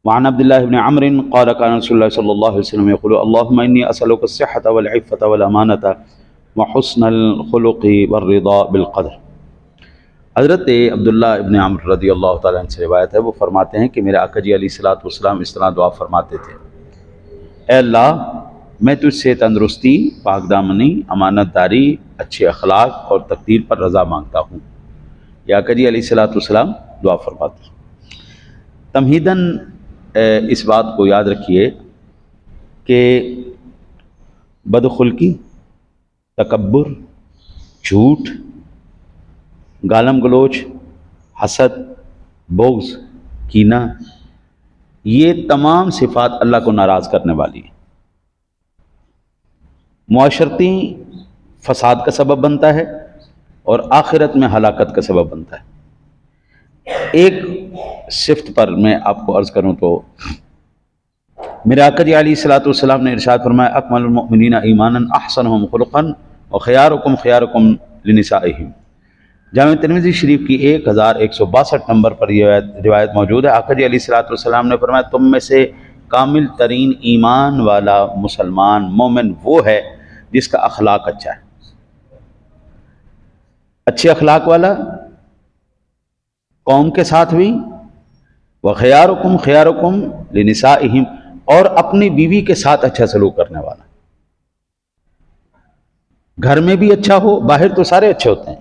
وعن عبد الله بن عمرو قال كان رسول الله صلى الله عليه وسلم يقول اللهم إني أسألك الصحة والعفة والأمانة وحسن الخلق والرضا بالقدر۔ حضرت عبداللہ ابن عمرو رضی اللہ تعالیٰ عنہ سے روایت ہے، وہ فرماتے ہیں کہ میرے آقا جی علیہ الصلوۃ والسلام اس طرح دعا فرماتے تھے: اے اللہ، میں تجھ سے تندرستی، پاک دامنی، امانت داری، اچھے اخلاق اور تقدیر پر رضا مانگتا ہوں۔ یہ آقا جی علیہ الصلوۃ والسلام دعا فرماتے ہیں۔ تمہیداً اس بات کو یاد رکھیے کہ بدخلقی، تکبر، جھوٹ، گالم گلوچ، حسد، بغض، کینہ، یہ تمام صفات اللہ کو ناراض کرنے والی ہیں، معاشرتی فساد کا سبب بنتا ہے اور آخرت میں ہلاکت کا سبب بنتا ہے۔ ایک صفت پر میں آپ کو عرض کروں تو میرے آقا جی علیہ الصلوۃ والسلام نے ارشاد فرمایا: اکمل المؤمنین ایمانا احسنہم خلقا وخیارکم خیارکم لنسائہم۔ جامع ترمذی شریف کی 1162 نمبر پر یہ روایت موجود ہے۔ آقا جی علیہ الصلوۃ والسلام نے فرمایا: تم میں سے کامل ترین ایمان والا مسلمان مومن وہ ہے جس کا اخلاق اچھا ہے، اچھے اخلاق والا قوم کے ساتھ بھی، وخیارکم خیارکم لنسائہم، اور اپنی بیوی کے ساتھ اچھا سلوک کرنے والا۔ گھر میں بھی اچھا ہو، باہر تو سارے اچھے ہوتے ہیں،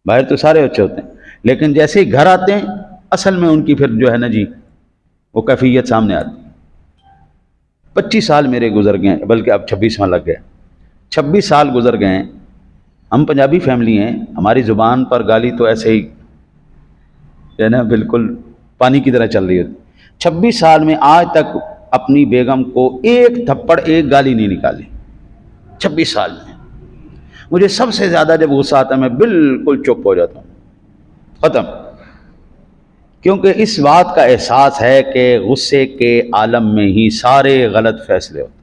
باہر تو سارے اچھے ہوتے ہیں، لیکن جیسے ہی گھر آتے ہیں اصل میں ان کی پھر جو ہے نا جی وہ کیفیت سامنے آتی ہے۔ 25 سال میرے گزر گئے، بلکہ اب 26واں لگ گیا، 26 سال گزر گئے ہیں۔ ہم پنجابی فیملی ہیں، ہماری زبان پر گالی تو ایسے ہی ہے نا بالکل پانی کی طرح چل رہی ہوتی۔ 26 سال میں آج تک اپنی بیگم کو ایک تھپڑ، ایک گالی نہیں نکالی۔ 26 سال میں مجھے سب سے زیادہ جب غصہ آتا ہے میں بالکل چپ ہو جاتا ہوں، ختم، کیونکہ اس بات کا احساس ہے کہ غصے کے عالم میں ہی سارے غلط فیصلے ہوتے۔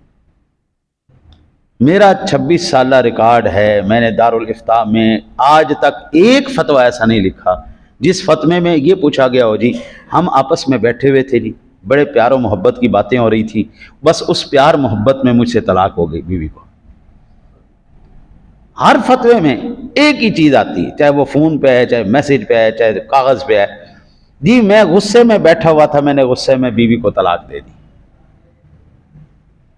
میرا 26 سالہ ریکارڈ ہے، میں نے دارالافتاء میں آج تک ایک فتویٰ ایسا نہیں لکھا جس فتوے میں یہ پوچھا گیا ہو جی ہم آپس میں بیٹھے ہوئے تھے جی، بڑے پیار و محبت کی باتیں ہو رہی تھی، بس اس پیار محبت میں مجھ سے طلاق ہو گئی بیوی کو۔ ہر فتوے میں ایک ہی چیز آتی ہے، چاہے وہ فون پہ ہے، چاہے میسج پہ ہے، چاہے کاغذ پہ ہے، جی میں غصے میں بیٹھا ہوا تھا، میں نے غصے میں بیوی کو طلاق دے دی۔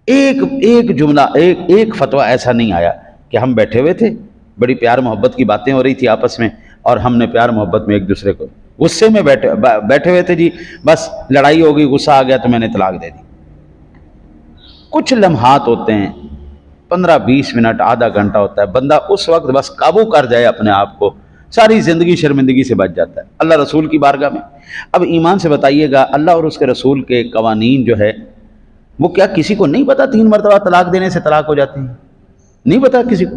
ایک جملہ، ایک فتویٰ ایسا نہیں آیا کہ ہم بیٹھے ہوئے تھے، بڑی پیار محبت کی باتیں ہو رہی تھی آپس میں، اور ہم نے پیار محبت میں ایک دوسرے کو غصے میں بیٹھے ہوئے تھے جی، بس لڑائی ہو گئی، غصہ آ گیا تو میں نے طلاق دے دی۔ کچھ لمحات ہوتے ہیں، 15-20 منٹ، آدھا گھنٹہ ہوتا ہے، بندہ اس وقت بس قابو کر جائے اپنے آپ کو، ساری زندگی شرمندگی سے بچ جاتا ہے اللہ رسول کی بارگاہ میں۔ اب ایمان سے بتائیے گا، اللہ اور اس کے رسول کے قوانین جو ہے وہ کیا کسی کو نہیں پتا 3 مرتبہ طلاق دینے سے طلاق ہو جاتی ہے؟ نہیں پتا کسی کو،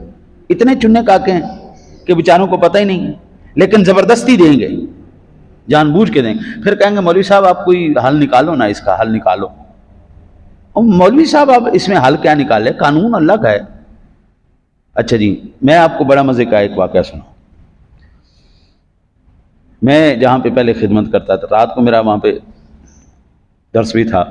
اتنے چننے کاکے ہیں کہ بیچاروں کو پتہ ہی نہیں ہے، لیکن زبردستی دیں گے، جان بوجھ کے دیں گے۔ پھر کہیں گے مولوی صاحب آپ کوئی حل نکالو نا، اس کا حل نکالو۔ مولوی صاحب آپ اس میں حل کیا نکالے، قانون اللہ کا ہے۔ اچھا جی، میں آپ کو بڑا مزے کا ایک واقعہ سناؤں۔ میں جہاں پہ پہلے خدمت کرتا تھا، رات کو میرا وہاں پہ درس بھی تھا،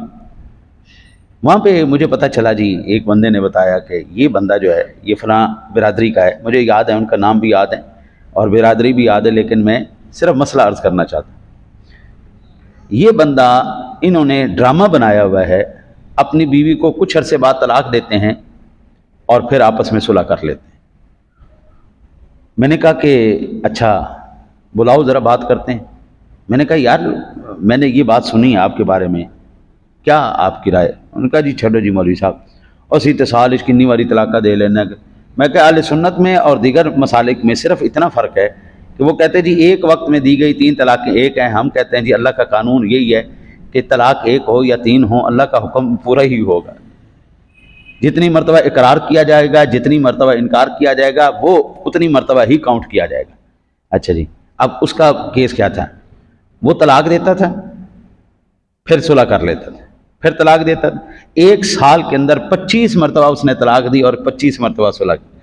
وہاں پہ مجھے پتہ چلا جی ایک بندے نے بتایا کہ یہ بندہ جو ہے یہ فلاں برادری کا ہے، مجھے یاد ہے، ان کا نام بھی یاد ہے اور برادری بھی یاد ہے، لیکن میں صرف مسئلہ عرض کرنا چاہتا ہوں۔ یہ بندہ، انہوں نے ڈرامہ بنایا ہوا ہے، اپنی بیوی کو کچھ عرصے بعد طلاق دیتے ہیں اور پھر آپس میں صلح کر لیتے ہیں۔ میں نے کہا کہ اچھا بلاؤ ذرا بات کرتے ہیں۔ میں نے کہا یار میں نے یہ بات سنی ہے آپ کے بارے میں، کیا آپ کی رائے؟ انہوں نے کہا جی چھوڑو جی مولوی صاحب، اسی اتصال اس کنی واری طلاقہ دے لینا۔ میں کہا اہل سنت میں اور دیگر مسالک میں صرف اتنا فرق ہے کہ وہ کہتے ہیں جی ایک وقت میں دی گئی 3 طلاقیں ایک ہیں، ہم کہتے ہیں جی اللہ کا قانون یہی ہے کہ طلاق 1 ہو یا 3 ہو، اللہ کا حکم پورا ہی ہوگا، جتنی مرتبہ اقرار کیا جائے گا، جتنی مرتبہ انکار کیا جائے گا، وہ اتنی مرتبہ ہی کاؤنٹ کیا جائے گا۔ اچھا جی، اب اس کا کیس کیا تھا؟ وہ طلاق دیتا تھا، پھر صلح کر لیتا تھا، پھر طلاق دیتا تھا۔ 1 سال کے اندر 25 مرتبہ اس نے طلاق دی اور 25 مرتبہ صلح کی۔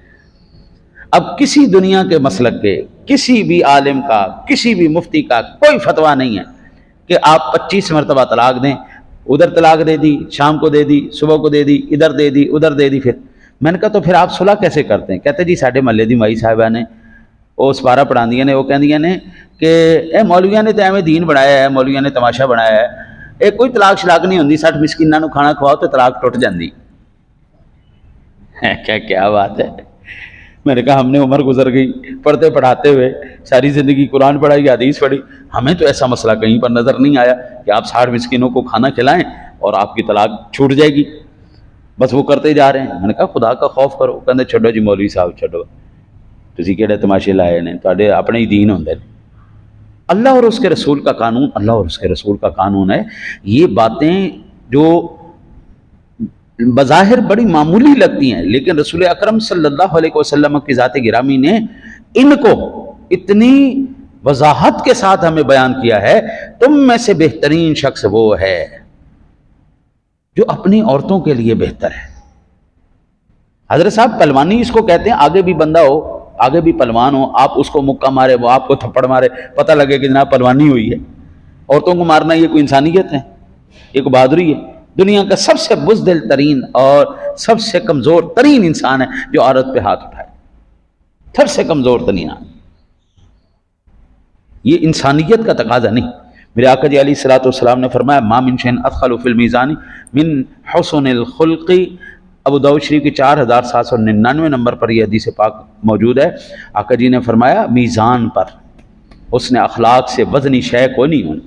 اب کسی دنیا کے مسلک کے کسی بھی عالم کا، کسی بھی مفتی کا کوئی فتویٰ نہیں ہے کہ آپ 25 مرتبہ طلاق دیں ادھر طلاق دے دی، شام کو دے دی، صبح کو دے دی، ادھر دے دی، ادھر دے دی. پھر میں نے کہا تو پھر آپ صلح کیسے کرتے ہیں؟ کہتے جی ساڈے محلے دی مائی صاحبہ نے وہ سپارہ پڑھاندیاں نے، وہ کہندیاں نے کہ اے مولویاں نے تو ایویں دین بنایا ہے، مولویاں نے تماشا بنایا ہے، یہ کوئی طلاق شلاق نہیں ہوندی، 60 مسکیناں نو کھانا کھواؤ تو طلاق ٹوٹ جاندی. کیا بات ہے. میں نے کہا ہم نے عمر گزر گئی پڑھتے پڑھاتے ہوئے، ساری زندگی قرآن پڑھائی، حدیث پڑھی، ہمیں تو ایسا مسئلہ کہیں پر نظر نہیں آیا کہ آپ 60 مسکینوں کو کھانا کھلائیں اور آپ کی طلاق چھوٹ جائے گی. بس وہ کرتے جا رہے ہیں. میں نے کہا خدا کا خوف کرو. کہتے چھڈو جی مولوی صاحب چھڈو، تسی کہڑے تماشے لائے نے، تواڈے اپنے ہی دین ہوندے نے. اللہ اور اس کے رسول کا قانون، اللہ اور اس کے رسول کا قانون ہے. یہ باتیں جو بظاہر بڑی معمولی لگتی ہیں، لیکن رسول اکرم صلی اللہ علیہ وسلم کی ذات گرامی نے ان کو اتنی وضاحت کے ساتھ ہمیں بیان کیا ہے. تم میں سے بہترین شخص وہ ہے جو اپنی عورتوں کے لیے بہتر ہے. حضرت صاحب پلوانی اس کو کہتے ہیں، آگے بھی بندہ ہو، آگے بھی پلوان ہو، آپ اس کو مکہ مارے، وہ آپ کو تھپڑ مارے، پتہ لگے کہ جناب پلوانی ہوئی ہے. عورتوں کو مارنا یہ کوئی انسانیت ہے؟ یہ کوئی بہادری ہے؟ دنیا کا سب سے بزدل ترین اور سب سے کمزور ترین انسان ہے جو عورت پہ ہاتھ اٹھائے، سب سے کمزور ترین. یہ انسانیت کا تقاضا نہیں. میرے آقا جی علیہ الصلوۃ والسلام نے فرمایا ما من شیء اثقل فی المیزان من حسن الخلق. ابو داؤد شریف کی 4799 نمبر پر یہ حدیث پاک موجود ہے. آقا جی نے فرمایا میزان پر حسن اخلاق سے وزنی شے کوئی نہیں ہونی.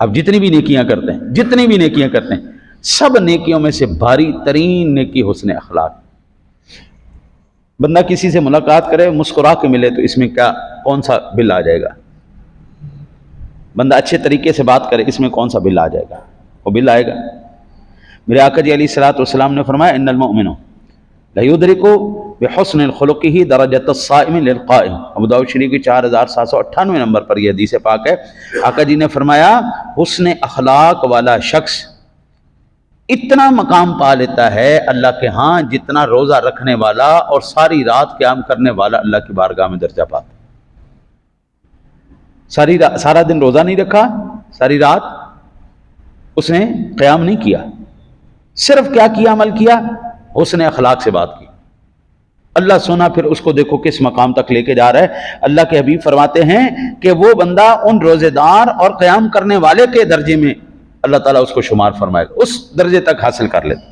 اب جتنی بھی نیکیاں کرتے ہیں، جتنی بھی نیکیاں کرتے ہیں، سب نیکیوں میں سے بھاری ترین نیکی حسن اخلاق. بندہ کسی سے ملاقات کرے، مسکرا کے ملے، تو اس میں کیا کون سا بل آ جائے گا؟ بندہ اچھے طریقے سے بات کرے، اس میں کون سا بل آ جائے گا؟ وہ بل آئے گا. میرے آقا جی علیہ الصلوۃ والسلام نے فرمایا ان المؤمن لیدرک بحسن خلقہ درجۃ الصائم للقائم. ابو داؤد شریف کی 4798 نمبر پر یہ حدیث پاک ہے. آقا جی نے فرمایا حسن اخلاق والا شخص اتنا مقام پا لیتا ہے اللہ کے ہاں جتنا روزہ رکھنے والا اور ساری رات قیام کرنے والا اللہ کی بارگاہ میں درجہ پاتا. سارا دن روزہ نہیں رکھا، ساری رات اس نے قیام نہیں کیا، صرف کیا کیا؟ عمل کیا، حسن اخلاق سے بات کی. اللہ سونا پھر اس کو دیکھو کس مقام تک لے کے جا رہا ہے. اللہ کے حبیب فرماتے ہیں کہ وہ بندہ ان روزے دار اور قیام کرنے والے کے درجے میں اللہ تعالیٰ اس کو شمار فرمائے گا، اس درجے تک حاصل کر لیتا.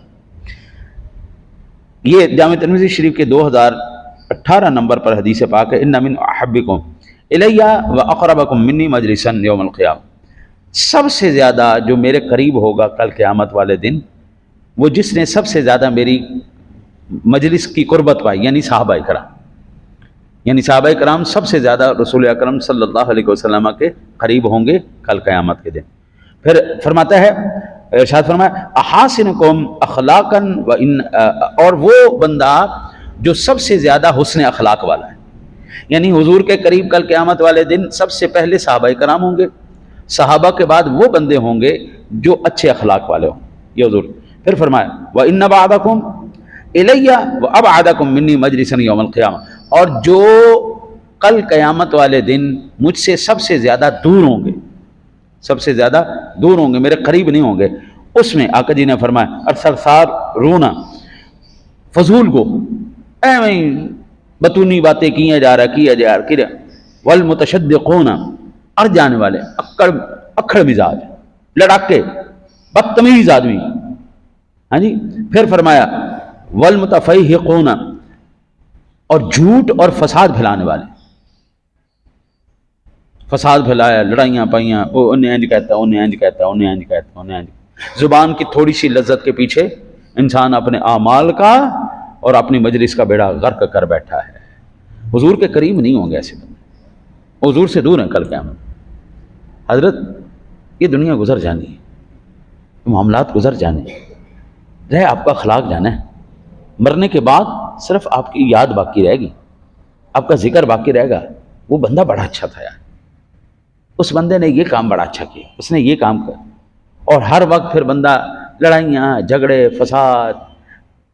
یہ جامع ترمذی شریف کے 2018 نمبر پر حدیث پاک ہے ان من احبکم الی واقربکم منی مجلسا یوم القیامہ. سب سے زیادہ جو میرے قریب ہوگا کل قیامت والے دن، وہ جس نے سب سے زیادہ میری مجلس کی قربت پائی، یعنی صحابہ کرام. یعنی صحابہ کرام سب سے زیادہ رسول اکرم صلی اللہ علیہ وسلم کے قریب ہوں گے کل قیامت کے دن. پھر فرماتا ہے، ارشاد فرمایا احاسنکم اخلاقا اور وہ بندہ جو سب سے زیادہ حسن اخلاق والا ہے. یعنی حضور کے قریب کل قیامت والے دن سب سے پہلے صحابہ کرام ہوں گے، صحابہ کے بعد وہ بندے ہوں گے جو اچھے اخلاق والے ہوں. یہ حضور. پھر فرمایا وَإِنَّ بَعْضَكُمْ إِلَيَّ وَأَبْعَدَكُمْ مِنِّي مَجْلِسًا يَوْمَ الْقِيَامَةِ. اور جو کل قیامت والے دن مجھ سے سب سے زیادہ دور ہوں گے، سب سے زیادہ دور ہوں گے، میرے قریب نہیں ہوں گے، اس میں آقا جی نے فرمایا الثرثار رونا، فضول گو، ایویں بتونی باتیں کیا جا رہا، والمتشدقون، اڑ جانے والے، اکڑ مزاج، لڑاکے، بدتمیز آدمی. ہاں جی. پھر فرمایا والمتفیہقون، اور جھوٹ اور فساد پھیلانے والے، فساد پھیلایا، لڑائیاں پائیاں، وہ انہیں انج کہتا، انہیں انج کہتا، انہیں انج کہتا، انہیں انج. زبان کی تھوڑی سی لذت کے پیچھے انسان اپنے اعمال کا اور اپنی مجلس کا بیڑا غرق کر بیٹھا ہے. حضور کے قریب نہیں ہوں گے ایسے بندے، حضور سے دور ہیں کل قیامت. حضرت یہ دنیا گزر جانی ہے، معاملات گزر جانے رہے، آپ کا اخلاق جانا ہے. مرنے کے بعد صرف آپ کی یاد باقی رہے گی، آپ کا ذکر باقی رہے گا. وہ بندہ بڑا اچھا تھا یار، اس بندے نے یہ کام بڑا اچھا کیا، اس نے یہ کام کیا. اور ہر وقت پھر بندہ لڑائیاں، جھگڑے، فساد،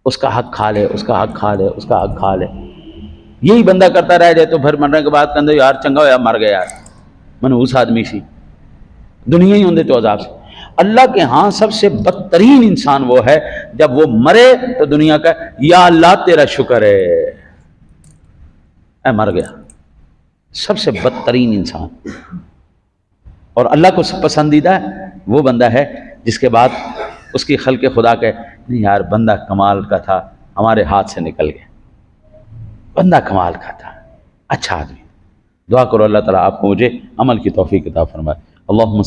اس کا حق کھا لے، اس کا حق کھا لے، اس کا حق کھا لے، یہی بندہ کرتا رہ جائے تو پھر مرنے کے بعد کہندے یار چنگا ہویا مر گیا یار، منحوس آدمی سی، دنیا ہی ہوندے تو عذاب سے. اللہ کے ہاں سب سے بدترین انسان وہ ہے جب وہ مرے تو دنیا کا یا اللہ تیرا شکر ہے، اے مر گیا، سب سے بدترین انسان۔ اور اللہ کو پسندیدہ وہ بندہ ہے جس کے بعد اس کی خلق خدا کہ نہیں یار بندہ کمال کا تھا، ہمارے ہاتھ سے نکل گیا، بندہ کمال کا تھا، اچھا آدمی۔ دعا کرو اللہ تعالیٰ آپ کو مجھے عمل کی توفیق عطا فرمائے۔ اللہم